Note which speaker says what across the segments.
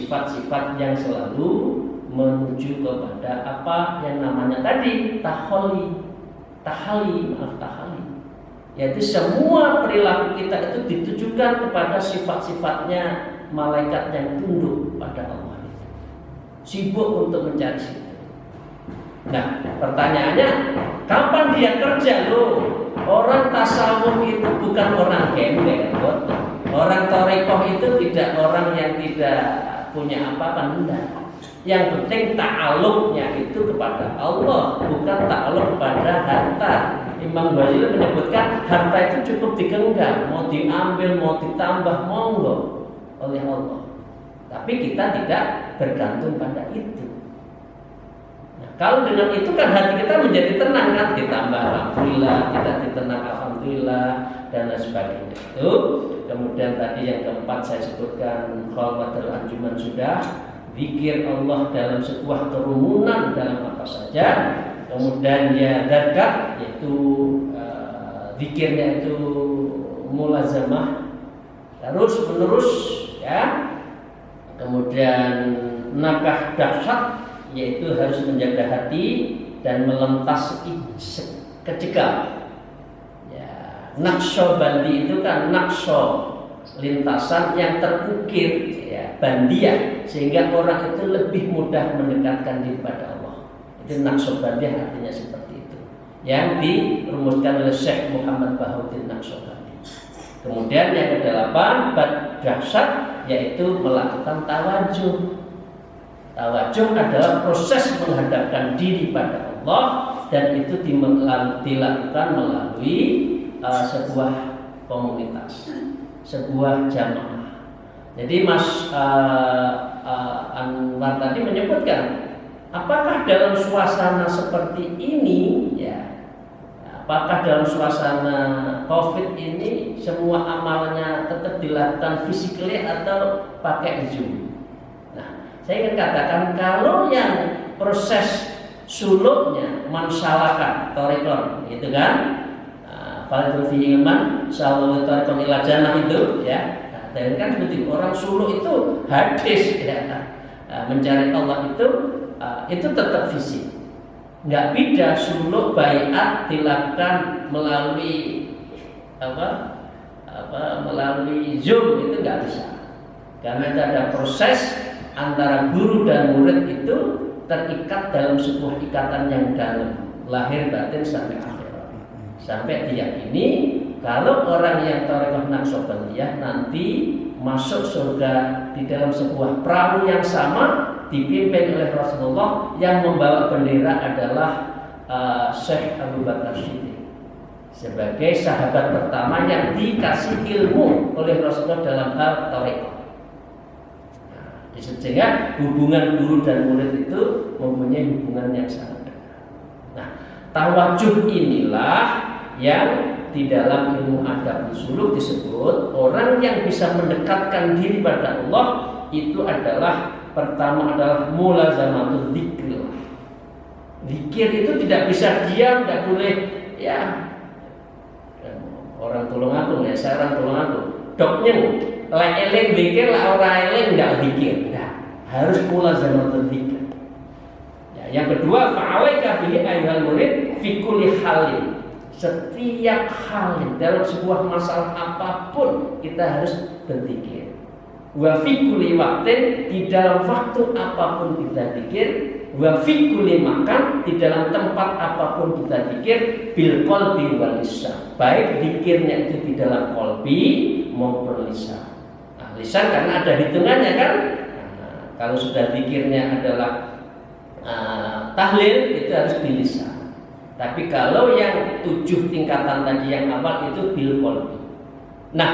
Speaker 1: sifat-sifat yang selalu menuju kepada apa yang namanya tadi tahali, yaitu semua perilaku kita itu ditujukan kepada sifat-sifatnya malaikat yang tunduk pada Allah, sibuk untuk mencari situ. Nah, pertanyaannya, kapan dia kerja loh? Orang tasawuf itu bukan orang gembel, orang tarekoh itu tidak orang yang tidak punya apa-apa, enggak. Yang penting ta'aluknya itu kepada Allah, bukan ta'aluk kepada harta. Imam Ghazali menyebutkan harta itu cukup digenggam, mau diambil, mau ditambah, monggo oleh Allah. Tapi kita tidak bergantung pada itu. Nah, kalau dengan itu kan hati kita menjadi tenang kan, ditambah alhamdulillah, kita ditenang alhamdulillah dan lain sebagainya. Itu. Kemudian tadi yang keempat saya sebutkan khalwatul anjuman sudah, zikir Allah dalam sebuah kerumunan dalam apa saja. Kemudian ya zakat, yaitu zikirnya itu mulazamah terus menerus ya. Kemudian nakah dahsyat, yaitu harus menjaga hati dan melentas kecekal. Ya, nakso bandi itu kan nakso lintasan yang terukir ya, bandia, sehingga orang itu lebih mudah mendekatkan diri pada Allah. Itu Naqsyabandi artinya seperti itu, yang dirumuskan oleh Syekh Muhammad Bahaudin Naqsyabandi. Kemudian yang kedelapan dahsyat, yaitu melakukan tawajuh. Tawajuh adalah proses menghadapkan diri pada Allah, dan itu dilakukan melalui sebuah komunitas, sebuah jamaah. Jadi Mas Anwar tadi menyebutkan, apakah dalam suasana seperti ini ya, apakah dalam suasana COVID ini semua amalnya tetap dilakukan physically atau pakai Zoom? Nah, saya ingin katakan kalau yang proses suluknya mensyalakan torikon itu kan, Fadil fi ilman sallallahu torikon ila jannah itu ya. Dan kan seperti orang suluk itu hadis ya, mencari Allah itu tetap fisik. Nggak beda suluk baiat dilakukan melalui melalui Zoom, itu nggak bisa. Karena ada proses antara guru dan murid itu terikat dalam sebuah ikatan yang dalam, lahir batin sampai akhirat. Sampai diyakini kalau orang yang tarekat Naqsyabandiyah nanti masuk surga di dalam sebuah perahu yang sama, dipimpin oleh Rasulullah, yang membawa bendera adalah Syekh Abu Bakar Siddiq sebagai sahabat pertama yang dikasih ilmu oleh Rasulullah dalam hal tarekat. Sehingga hubungan guru dan murid itu mempunyai hubungan yang sangat dekat. Nah, tawajuh inilah yang di dalam ilmu adab suluk disebut orang yang bisa mendekatkan diri pada Allah itu adalah pertama adalah mulazamatul dzikr. Zikir itu tidak bisa diam, tidak boleh ya. Orang tolong aku ya, saya orang tolong aku. Doknya lek eling zikir, lah ora eling enggak zikir. Nah, harus mulazamatul dzikr. Ya, yang kedua fa'alaika bihi ayyuhal murid fi kulli halin. Setiap hal dalam sebuah masalah apapun kita harus berzikir. Wa fi kulli waqtin, di dalam waktu apapun kita zikir. Wa fi kulli makan, di dalam tempat apapun kita zikir. Bil qalbi wal lisan, baik zikirnya itu di dalam qalbi maupun lisan. Nah, lisan karena ada hitungannya kan. Nah, kalau sudah zikirnya adalah tahlil, itu harus di lisan. Tapi kalau yang 7 tingkatan tadi yang awal itu bil qalbi. Nah,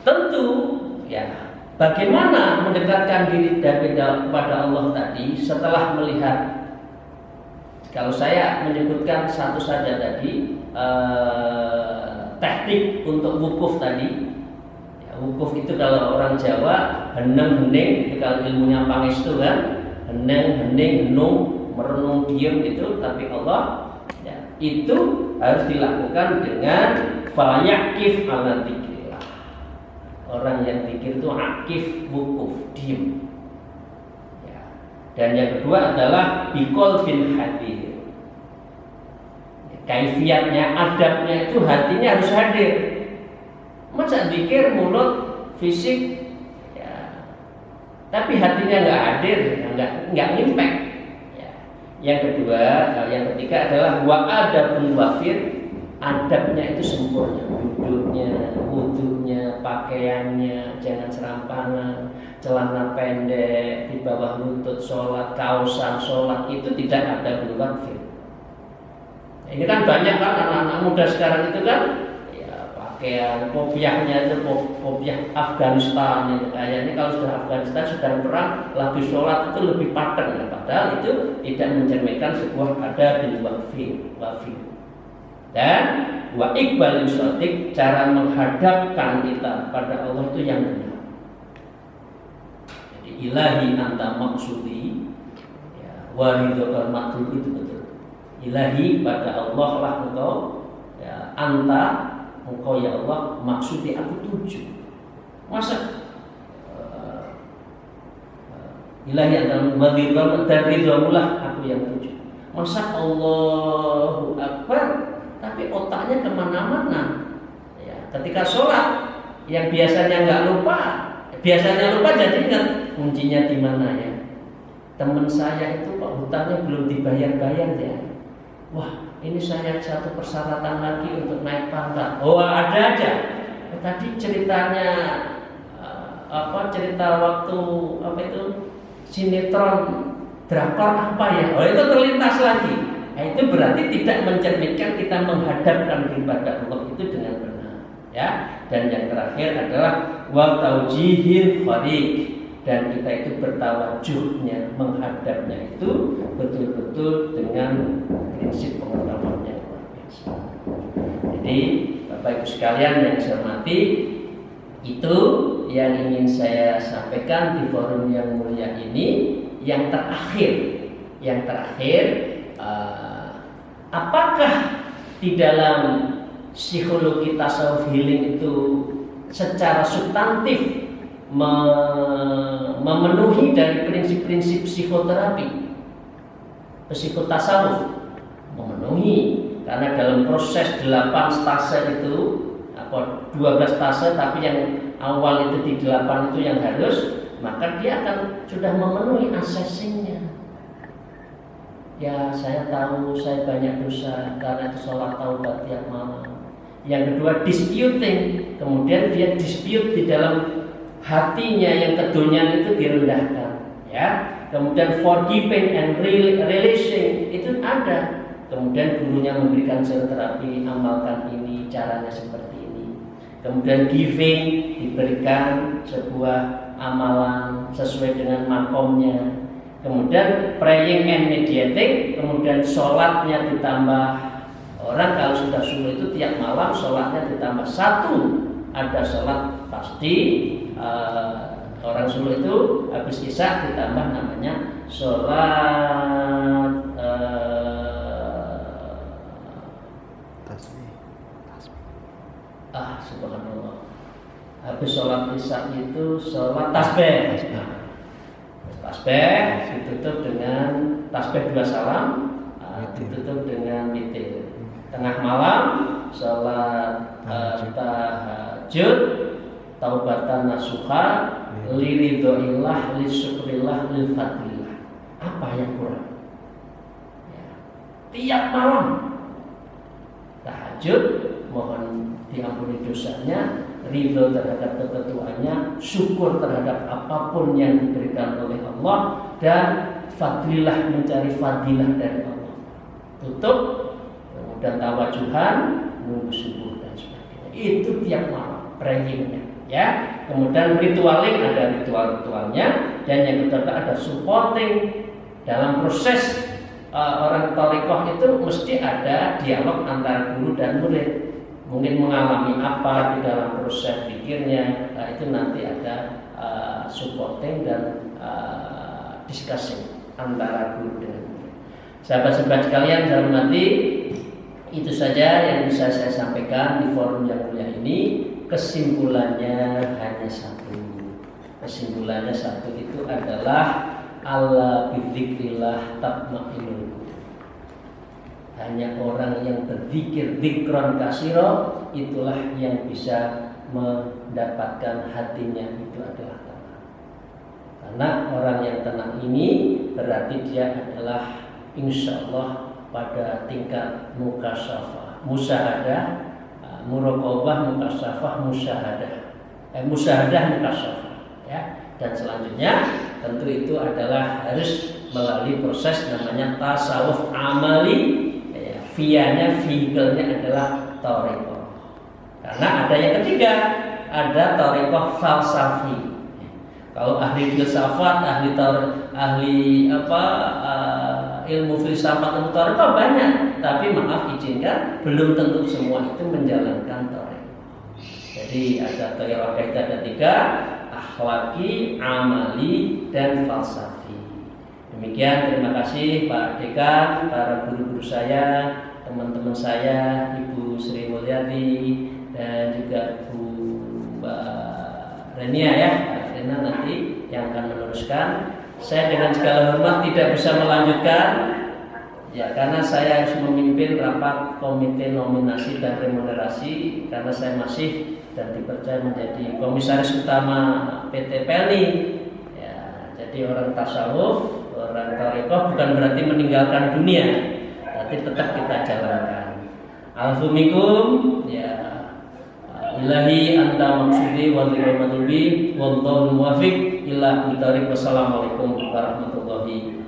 Speaker 1: tentu ya, bagaimana mendekatkan diri kepada Allah tadi setelah melihat, kalau saya menyebutkan satu saja tadi, teknik untuk wukuf tadi. Ya, wukuf itu kalau orang Jawa heneng hening, itu kalau ilmunya pangestu kan, heneng hening henung, merenung diam gitu. Tapi Allah itu harus dilakukan dengan fayaqif ala dzikrillah. Orang yang zikir itu akif, wukuf, diam. Dan yang kedua adalah bikol bin hadir. Kaifiatnya, adabnya itu hatinya harus hadir. Masa zikir mulut, fisik, ya, tapi hatinya nggak hadir, nggak impact. Ya. Yang kedua, yang ketiga adalah wa adabul wafir. Adabnya itu sempurna, duduknya, wudhunya, pakaiannya, jangan serampangan, celana pendek di bawah lutut, sholat, kausan sholat itu tidak ada wafir. Ini kan banyak kan anak-anak muda sekarang itu kan, ya pakaian, kopiahnya itu kopiah Afghanistan. Ya. Kayaknya kalau sudah Afghanistan sedang perang, lagi sholat itu lebih paten. Ya. Padahal itu tidak mencerminkan sebuah adab wafir. Dan wa iqbalin shadiq, cara menghadapkan kita pada Allah itu yang benar. Jadi ilahi anta maksudi, ya, waridokal matlub itu betul. Ilahi pada Allah lah engkau, ya, anta engkau ya Allah, maksudi aku tuju. Masa ilahi anta waridokal dan ridhomulah aku yang tuju. Masa Allahu Akbar tapi otaknya kemana-mana. Ya, ketika sholat yang biasanya nggak lupa, biasanya lupa jadi ingat kuncinya di mana ya. Teman saya itu kok hutangnya belum dibayar-bayar ya. Wah, ini saya satu persyaratan lagi untuk naik pangkat. Oh, ada aja. Tadi ceritanya cerita waktu sinetron drakor apa ya? Oh, itu terlintas lagi. Nah, itu berarti tidak mencerminkan kita menghadapkan ibadah Allah itu dengan benar, ya. Dan yang terakhir adalah wa taujihil khariq, dan kita itu bertawajuhnya, menghadapnya itu betul-betul dengan prinsip pengetahuan yang luar biasa. Jadi Bapak Ibu sekalian yang saya hormati, itu yang ingin saya sampaikan di forum yang mulia ini. Yang terakhir, apakah di dalam psikologi tasawuf healing itu secara substantif memenuhi dari prinsip-prinsip psikoterapi, psikotasawuf? Memenuhi, karena dalam proses 8 stase itu, 12 stase, tapi yang awal itu di 8 itu yang harus, maka dia akan sudah memenuhi assessingnya. Ya, saya tahu saya banyak dosa, karena itu sholat taubat tiap malam. Yang kedua, disputing, kemudian dia dispute di dalam hatinya yang keduniaan itu direndahkan, ya. Kemudian forgiving and releasing itu ada. Kemudian gurunya memberikan terapi, amalkan ini, caranya seperti ini. Kemudian giving, diberikan sebuah amalan sesuai dengan makomnya. Kemudian praying and mediating, kemudian sholatnya ditambah. Orang kalau sudah subuh itu tiap malam sholatnya ditambah 1. Ada sholat pasti, orang subuh itu habis isya ditambah namanya sholat subhanallah. Habis sholat isya itu sholat tasbih. Tasbih ditutup dengan tasbih 2 salam, ditutup dengan witir. Tengah malam sholat tahajud, taubatan nasuha, liridhoillah, lisyukrillah, lilfadlillah. Apa yang kurang? Ya. Tiap malam tahajud, mohon diampuni dosanya, ridho terhadap ketentuannya, syukur terhadap apapun yang diberikan oleh Allah, dan fadlilah, mencari fadilah dari Allah. Tutup, kemudian tawajuhan, nunggu subuh dan sebagainya. Itu tiap malam prayingnya, ya. Kemudian ritualing, ada ritualnya, dan yang kedua ada supporting. Dalam proses orang thariqah itu mesti ada dialog antara guru dan murid. Mungkin mengalami apa di dalam proses pikirnya, itu nanti ada supporting dan discussing antara guru dengan murid. Sahabat-sahabat sekalian, saya hormati, itu saja yang bisa saya sampaikan di forum yang mulia ini. Kesimpulannya hanya satu. Kesimpulannya satu, itu adalah Alla bidzikrillah tatma'innul qulub. Hanya orang yang berzikir dzikron kasiro, itulah yang bisa mendapatkan hatinya itu adalah tenang. Karena orang yang tenang ini berarti dia adalah insya Allah pada tingkat mukasyafah, musyahadah, muraqabah, mukasyafah, musyahadah, mukasyafah, ya. Dan selanjutnya tentu itu adalah harus melalui proses namanya tasawuf amali, ya, via-nya, vehicle-nya adalah thariqah. Karena ada yang ketiga, ada thariqah falsafi. Kalau ahli filsafat, ilmu filsafat dan thariqah banyak, tapi maaf izinkan belum tentu semua itu menjalankan thariqah. Jadi ada thariqah itu ada tiga, akhlaki, amali, dan falsafi. Demikian, terima kasih Pak Dekan, para guru-guru saya, teman-teman saya, Ibu Sri Mulyadi, dan juga Bu Mbak Renia ya, Mbak Rena nanti yang akan meneruskan. Saya dengan segala hormat tidak bisa melanjutkan, ya, karena saya harus memimpin rapat komite nominasi dan remunerasi, karena saya masih dan dipercaya menjadi komisaris utama PT Pelni. Ya, jadi orang tasawuf, orang thariqah bukan berarti meninggalkan dunia, tapi tetap kita jalankan. Alhamdulillah, ya, ilahi anta maksudi wal ghairu madlubi wallahu muwaffiq ila bidzalik. Wassalamualaikum warahmatullahi